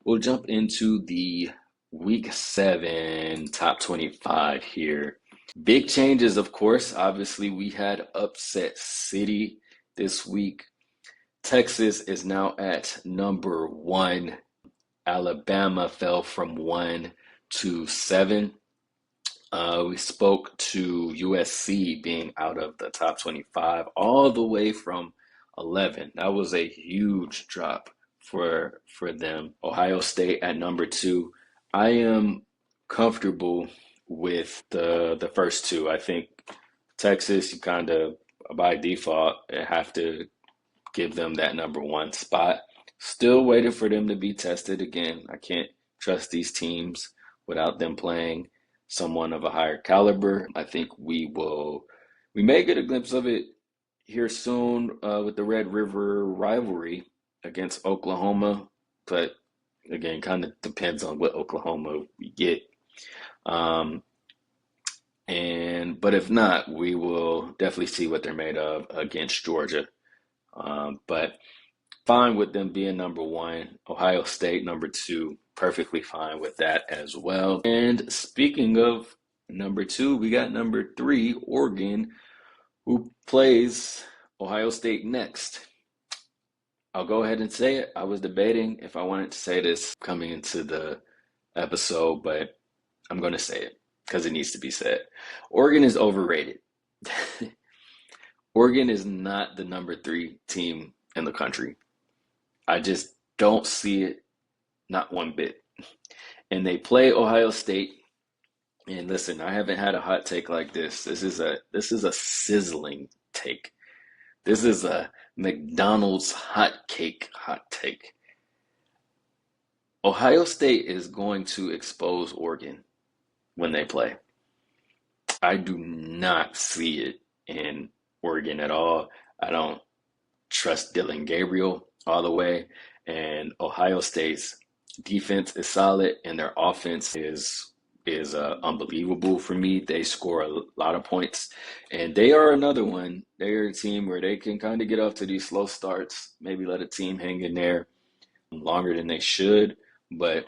we'll jump into the week 7 top 25 here. Big changes, of course. Obviously, we had upset city this week. Texas is now at number 1. Alabama fell from 1 to 7. We spoke to USC being out of the top 25 all the way from 11. That was a huge drop for them. Ohio State at number 2. I am comfortable with the first two. I think Texas, you kind of by default have to give them that number 1 spot. Still waiting for them to be tested again. I can't trust these teams without them playing someone of a higher caliber. I think we may get a glimpse of it here soon with the Red River rivalry against Oklahoma, but again, kind of depends on what Oklahoma we get. Um, but if not, we will definitely see what they're made of against Georgia. But fine with them being number 1. Ohio State number 2. Perfectly fine with that as well. And speaking of number 2, we got number 3, Oregon, who plays Ohio State next. I'll go ahead and say it. I was debating if I wanted to say this coming into the episode, but I'm going to say it because it needs to be said. Oregon is overrated. Oregon is not the number 3 team in the country. I just don't see it, not one bit. And they play Ohio State. And listen, I haven't had a hot take like this. This is a sizzling take. This is a McDonald's hot take. Ohio State is going to expose Oregon when they play. I do not see it in Oregon at all. I don't trust Dylan Gabriel all the way. And Ohio State's defense is solid, and their offense is unbelievable for me. They score a lot of points, and they are another one. They're a team where they can kind of get off to these slow starts, maybe let a team hang in there longer than they should, but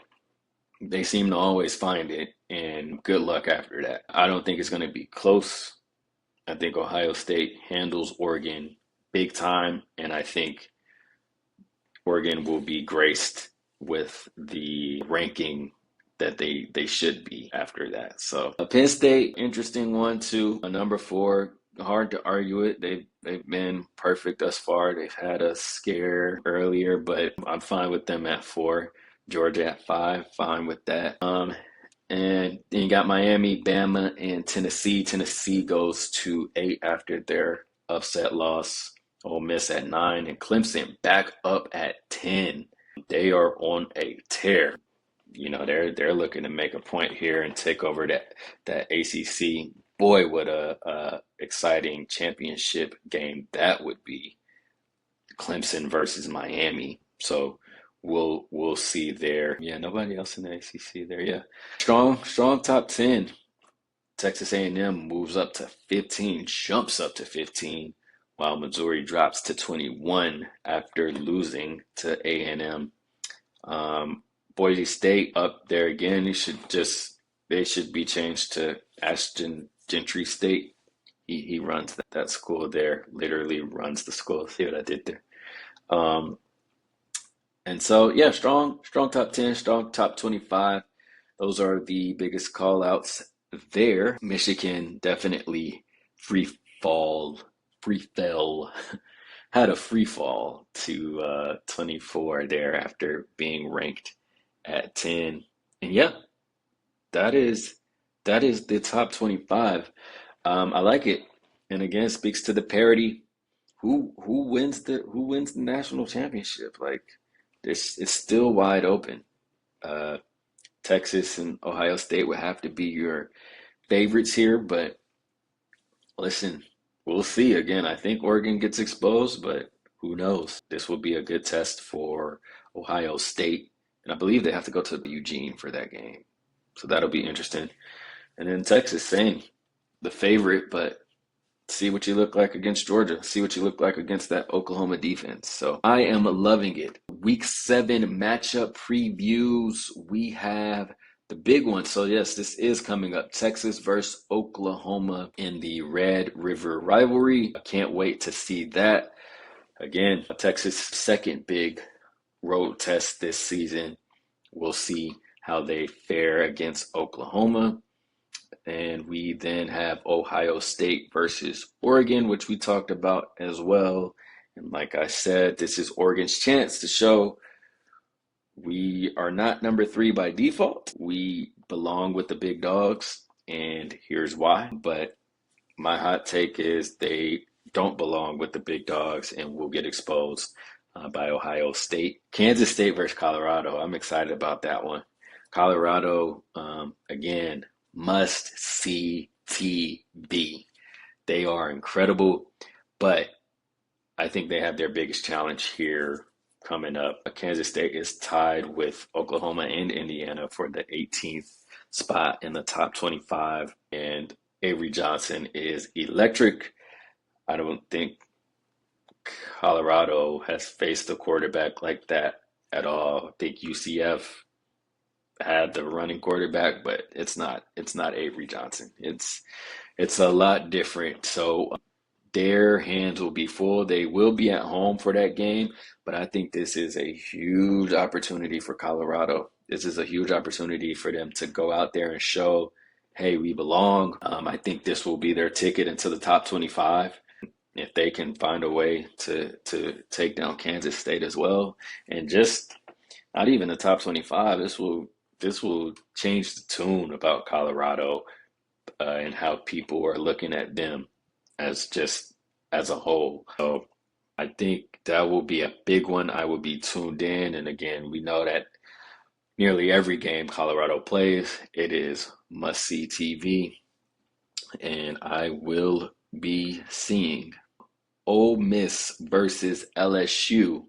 they seem to always find it, and good luck after that. I don't think it's going to be close. I think Ohio State handles Oregon big time, and I think Oregon will be graced with the ranking that they should be after that. So Penn State, interesting one too. A number 4, hard to argue it. They've been perfect thus far. They've had a scare earlier, but I'm fine with them at 4. Georgia at 5, fine with that. And then you got Miami, Bama, and Tennessee. Tennessee goes to 8 after their upset loss. Ole Miss at 9, and Clemson back up at 10. They are on a tear. You know, they're looking to make a point here and take over that ACC. Boy, what a exciting championship game that would be. Clemson versus Miami. So we'll see there. Yeah, nobody else in the ACC there. Yeah, strong top 10. Texas A&M moves up to 15, jumps up to 15, while Missouri drops to 21 after losing to A&M. Boise State up there again. They should be changed to Ashton Gentry State. He runs that school there, literally runs the school. See what I did there? And so, yeah, strong top 10, strong top 25. Those are the biggest call outs there. Michigan definitely free fell, had a free fall to 24 there after being ranked at 10. And yeah, that is the top 25. I like it. And again, speaks to the parity. Who wins the national championship? Like it's still wide open. Texas and Ohio State would have to be your favorites here, but listen, we'll see. Again, I think Oregon gets exposed, but who knows? This will be a good test for Ohio State. And I believe they have to go to Eugene for that game. So that'll be interesting. And then Texas, same. The favorite, but see what you look like against Georgia. See what you look like against that Oklahoma defense. So I am loving it. Week 7 matchup previews. We have the big one. So yes, this is coming up. Texas versus Oklahoma in the Red River rivalry. I can't wait to see that. Again, Texas' second big road test this season. We'll see how they fare against Oklahoma. And we then have Ohio State versus Oregon, which we talked about as well. And like I said, this is Oregon's chance to show we are not number 3 by default. We belong with the big dogs, and here's why. But my hot take is they don't belong with the big dogs and will get exposed by Ohio State. Kansas State versus Colorado. I'm excited about that one. Colorado, again, must see TV. They are incredible, but I think they have their biggest challenge here coming up. Kansas State is tied with Oklahoma and Indiana for the 18th spot in the top 25, and Avery Johnson is electric. I don't think Colorado has faced a quarterback like that at all. I think UCF had the running quarterback, but it's not Avery Johnson. It's a lot different. So their hands will be full. They will be at home for that game, but I think this is a huge opportunity for Colorado. This is a huge opportunity for them to go out there and show, hey, we belong. I think this will be their ticket into the top 25. If they can find a way to take down Kansas State as well, and just not even the top 25, this will change the tune about Colorado and how people are looking at them as a whole. So I think that will be a big one. I will be tuned in. And again, we know that nearly every game Colorado plays, it is must-see TV. And I will be seeing Ole Miss versus LSU.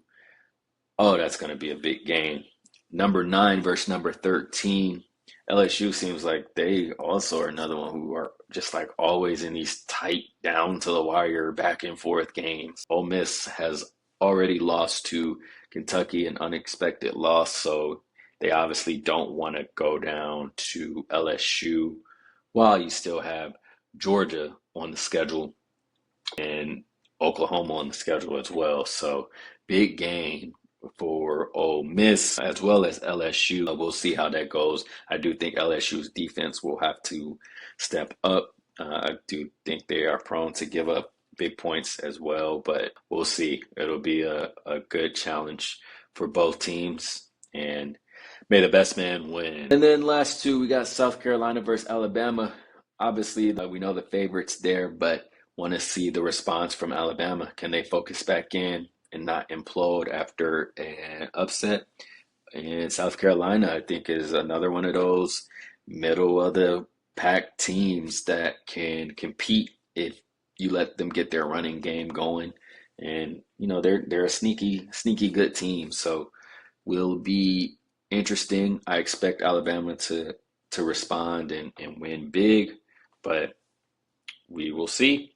Oh, that's going to be a big game. Number 9 versus number 13. LSU seems like they also are another one who are just like always in these tight, down to the wire, back and forth games. Ole Miss has already lost to Kentucky, an unexpected loss, so they obviously don't want to go down to LSU while you still have Georgia on the schedule and Oklahoma on the schedule as well. So big game for Ole Miss as well as LSU. We'll see how that goes. I do think LSU's defense will have to step up. I do think they are prone to give up big points as well, but we'll see. It'll be a good challenge for both teams, and may the best man win. And then last two, we got South Carolina versus Alabama. Obviously, we know the favorites there, but want to see the response from Alabama. Can they focus back in and not implode after an upset? And South Carolina, I think, is another one of those middle of the pack teams that can compete if you let them get their running game going. And they're a sneaky good team. So will be interesting. I expect Alabama to respond and win big, but we will see.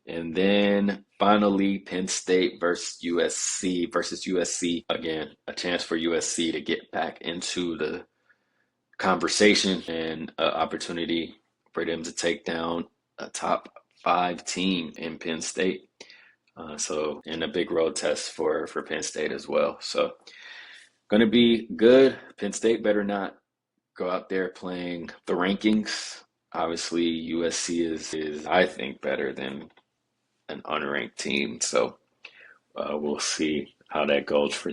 And then finally, Penn State versus USC. Again, a chance for USC to get back into the conversation and an opportunity for them to take down a top 5 team in Penn State. And a big road test for Penn State as well. So going to be good. Penn State better not go out there playing the rankings. Obviously, USC is I think, better than an unranked team. So we'll see how that goes for